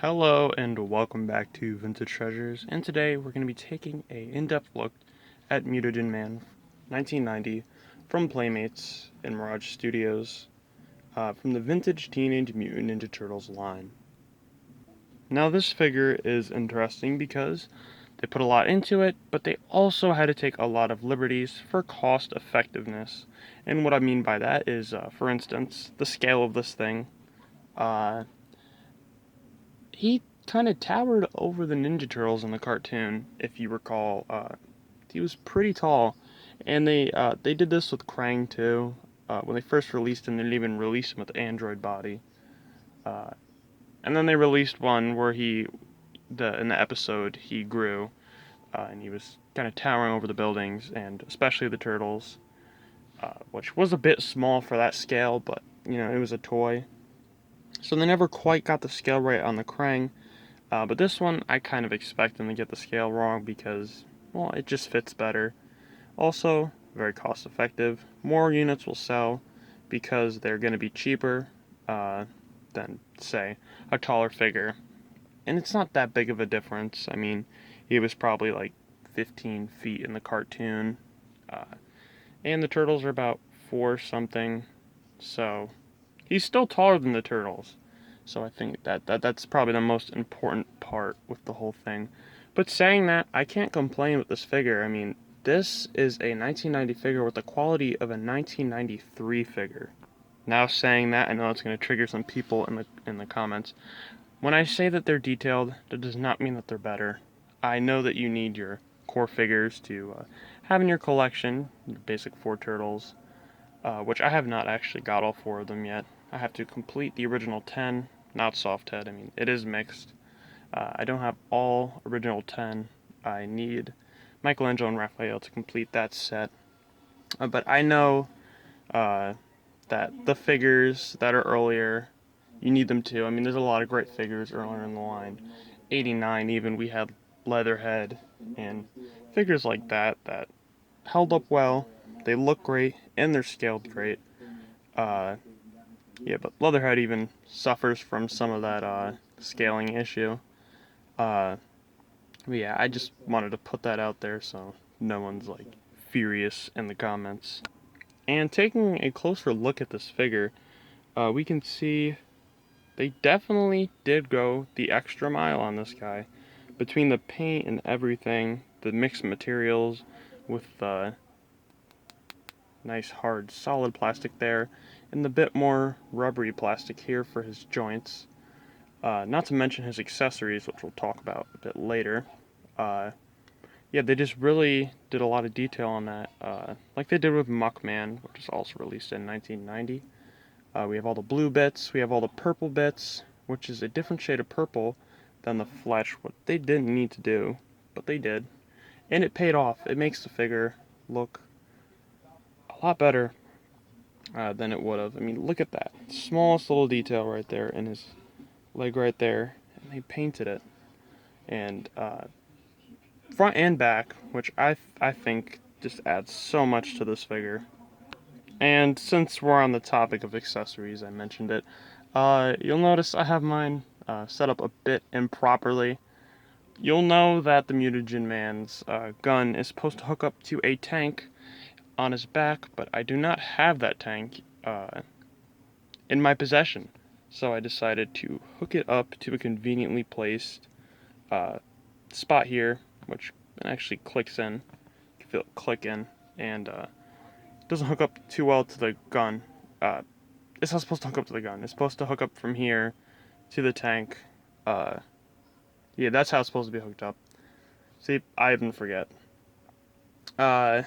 Hello and welcome back to Vintage Treasures, and today we're going to be taking a in-depth look at Mutagen Man 1990 from Playmates in Mirage Studios from the Vintage Teenage Mutant Ninja Turtles line. Now this figure is interesting because they put a lot into it, but they also had to take a lot of liberties for cost effectiveness. And what I mean by that is, for instance, the scale of this thing. Uh, he kind of towered over the Ninja Turtles in the cartoon, if you recall. He was pretty tall, and they did this with Krang too. When they first released him, they didn't even release him with the android body. Uh, and then they released one where in the episode, he grew, and he was kind of towering over the buildings, and especially the turtles, which was a bit small for that scale, but it was a toy. So they never quite got the scale right on the Krang. But this one, I kind of expect them to get the scale wrong because, well, it just fits better. Also, very cost effective. More units will sell because they're going to be cheaper than, say, a taller figure. And it's not that big of a difference. I mean, he was probably like 15 feet in the cartoon. Uh, and the turtles are about 4 something. So, he's still taller than the turtles. So I think that's probably the most important part with the whole thing. But saying that, I can't complain with this figure. I mean, this is a 1990 figure with the quality of a 1993 figure. Now saying that, I know it's going to trigger some people in the comments. When I say that they're detailed, that does not mean that they're better. I know that you need your core figures to have in your collection, your basic 4 turtles, which I have not actually got all 4 of them yet. I have to complete the original 10, not soft head. I mean, it is mixed. I don't have all original 10. I need Michelangelo and Raphael to complete that set. But I know uh, that the figures that are earlier, you need them too. I mean, there's a lot of great figures earlier in the line. 89 even, we had Leatherhead and figures like that held up well. They look great and they're scaled great. Uh, yeah, but Leatherhead even suffers from some of that scaling issue. Uh, but yeah, I just wanted to put that out there so no one's like furious in the comments. And taking a closer look at this figure, we can see they definitely did go the extra mile on this guy. Between the paint and everything, the mixed materials with the nice hard solid plastic there, and the bit more rubbery plastic here for his joints. Not to mention his accessories, which we'll talk about a bit later. Uh, yeah, they just really did a lot of detail on that, like they did with Muckman, which was also released in 1990. We have all the blue bits, we have all the purple bits, which is a different shade of purple than the flesh, what they didn't need to do, but they did. And it paid off. It makes the figure look a lot better than it would have. I mean, look at that. Smallest little detail right there in his leg right there, and they painted it. And front and back, which I think just adds so much to this figure. And since we're on the topic of accessories, I mentioned it. You'll notice I have mine set up a bit improperly. You'll know that the Mutagen Man's gun is supposed to hook up to a tank on his back, but I do not have that tank in my possession. So I decided to hook it up to a conveniently placed spot here, which actually clicks in. You can feel it click in, and doesn't hook up too well to the gun. It's not supposed to hook up to the gun. It's supposed to hook up from here to the tank. Uh, yeah, that's how it's supposed to be hooked up. See, I even forget. Uh,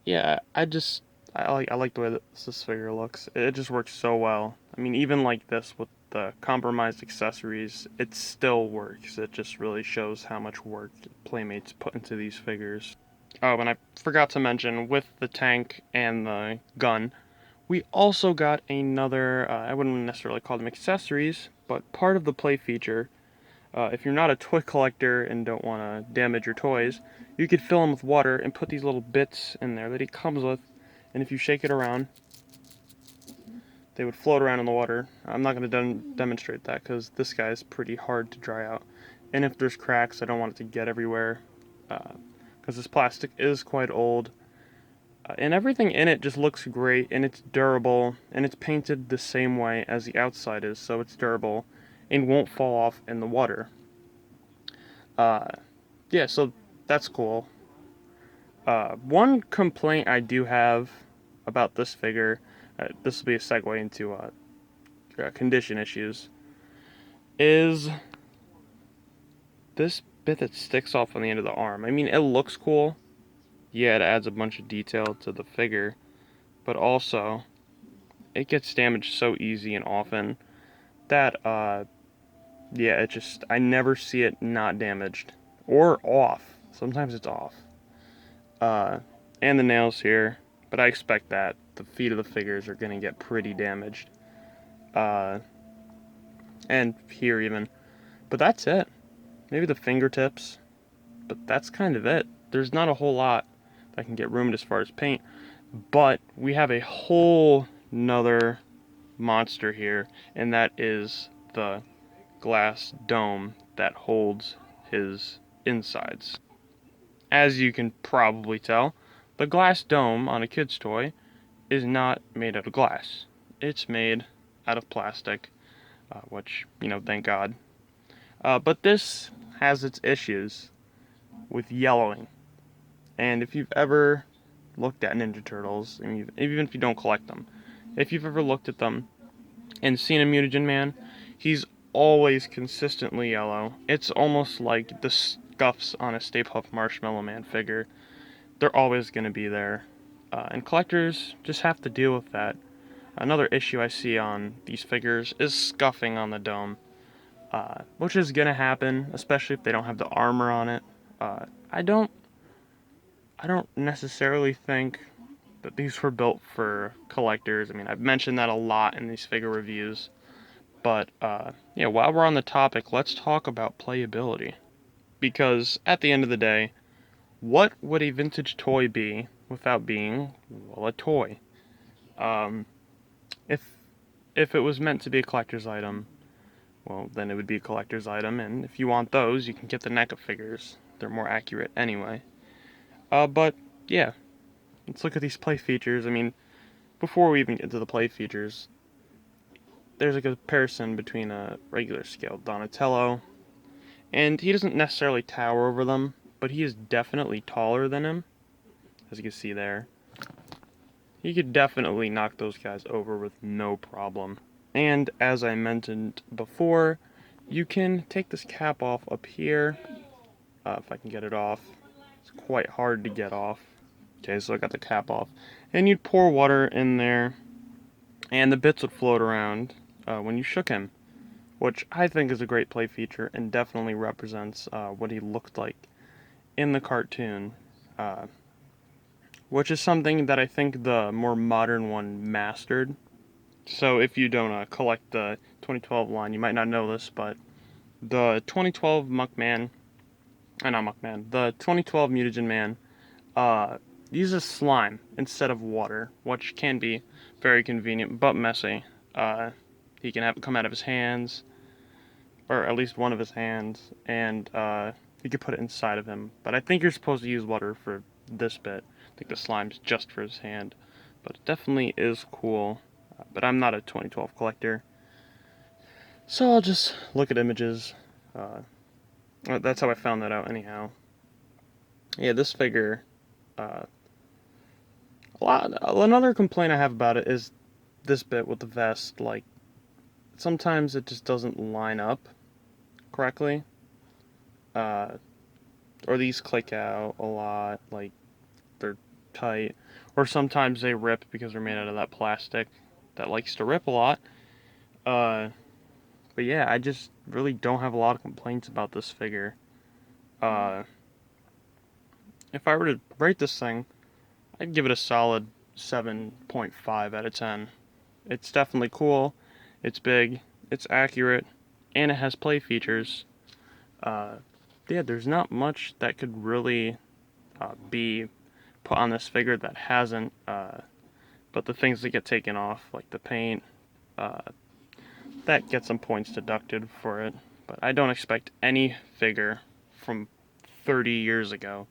yeah, I like the way that this figure looks. It just works so well. I mean, even like this with the compromised accessories, it still works. It just really shows how much work Playmates put into these figures. Oh, and I forgot to mention, with the tank and the gun, we also got another, I wouldn't necessarily call them accessories, but part of the play feature. If you're not a toy collector and don't want to damage your toys, you could fill them with water and put these little bits in there that he comes with, and if you shake it around, they would float around in the water. I'm not going to demonstrate that because this guy is pretty hard to dry out. And if there's cracks, I don't want it to get everywhere because this plastic is quite old. And everything in it just looks great, and it's durable, and it's painted the same way as the outside is, so it's durable and won't fall off in the water. Yeah, so that's cool. One complaint I do have about this figure, this will be a segue into condition issues, is this bit that sticks off on the end of the arm. I mean, it looks cool. Yeah, it adds a bunch of detail to the figure, but also it gets damaged so easy and often that, yeah, I never see it not damaged or off. Sometimes it's off. And the nails here, but I expect that. The feet of the figures are going to get pretty damaged. And here even. But that's it. Maybe the fingertips, but that's kind of it. There's not a whole lot that can get ruined as far as paint, but we have a whole nother monster here, and that is the glass dome that holds his insides. As you can probably tell, the glass dome on a kid's toy is not made out of glass. It's made out of plastic, which, thank God. But this has its issues with yellowing. And if you've ever looked at Ninja Turtles, I mean, even if you don't collect them, if you've ever looked at them and seen a Mutagen Man, he's always consistently yellow. It's almost like the scuffs on a Stay Puft Marshmallow Man figure. They're always going to be there. And collectors just have to deal with that. Another issue I see on these figures is scuffing on the dome, which is going to happen, especially if they don't have the armor on it. I don't necessarily think that these were built for collectors. I mean, I've mentioned that a lot in these figure reviews. But, yeah, while we're on the topic, let's talk about playability. Because, at the end of the day, what would a vintage toy be without being, well, a toy? If it was meant to be a collector's item, well, then it would be a collector's item, and if you want those, you can get the NECA figures. They're more accurate anyway. But, yeah, let's look at these play features. I mean, before we even get to the play features, there's a comparison between a regular scale Donatello, and he doesn't necessarily tower over them, but he is definitely taller than him, as you can see there. He could definitely knock those guys over with no problem. And as I mentioned before, you can take this cap off up here, if I can get it off. It's quite hard to get off. Okay, so I got the cap off. And you'd pour water in there, and the bits would float around when you shook him, which I think is a great play feature and definitely represents what he looked like in the cartoon, which is something that I think the more modern one mastered. So if you don't collect the 2012 line, you might not know this, but the 2012 the 2012 Mutagen Man uses slime instead of water, which can be very convenient but messy. He can have it come out of his hands, or at least one of his hands, and you could put it inside of him. But I think you're supposed to use water for this bit. I think the slime's just for his hand, but it definitely is cool. But I'm not a 2012 collector, so I'll just look at images. That's how I found that out anyhow. Yeah, this figure, another complaint I have about it is this bit with the vest. Like, sometimes it just doesn't line up correctly, or these click out a lot, like they're tight, or sometimes they rip because they're made out of that plastic that likes to rip a lot. But yeah, I just really don't have a lot of complaints about this figure. If I were to rate this thing, I'd give it a solid 7.5 out of 10. It's definitely cool, it's big, it's accurate, and it has play features. Yeah, there's not much that could really be put on this figure that hasn't, but the things that get taken off, like the paint, that gets some points deducted for it. But I don't expect any figure from 30 years ago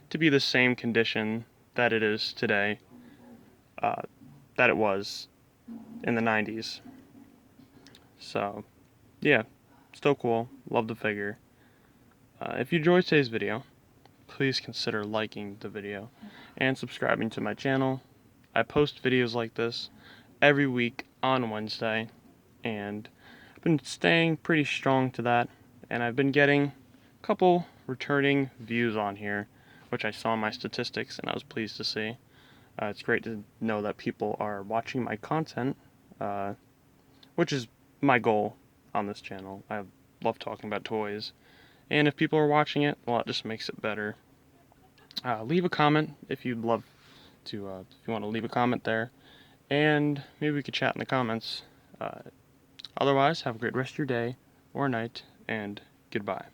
to be the same condition that it is today, that it was in the 90s. So, yeah, still cool. Love the figure. If you enjoyed today's video, please consider liking the video and subscribing to my channel. I post videos like this every week on Wednesday, and I've been staying pretty strong to that, and I've been getting a couple returning views on here, which I saw in my statistics and I was pleased to see. It's great to know that people are watching my content, which is my goal on this channel. I love talking about toys, and if people are watching it, well, it just makes it better. Leave a comment if you'd love to, if you want to leave a comment there, and maybe we could chat in the comments. Otherwise, have a great rest of your day or night, and goodbye.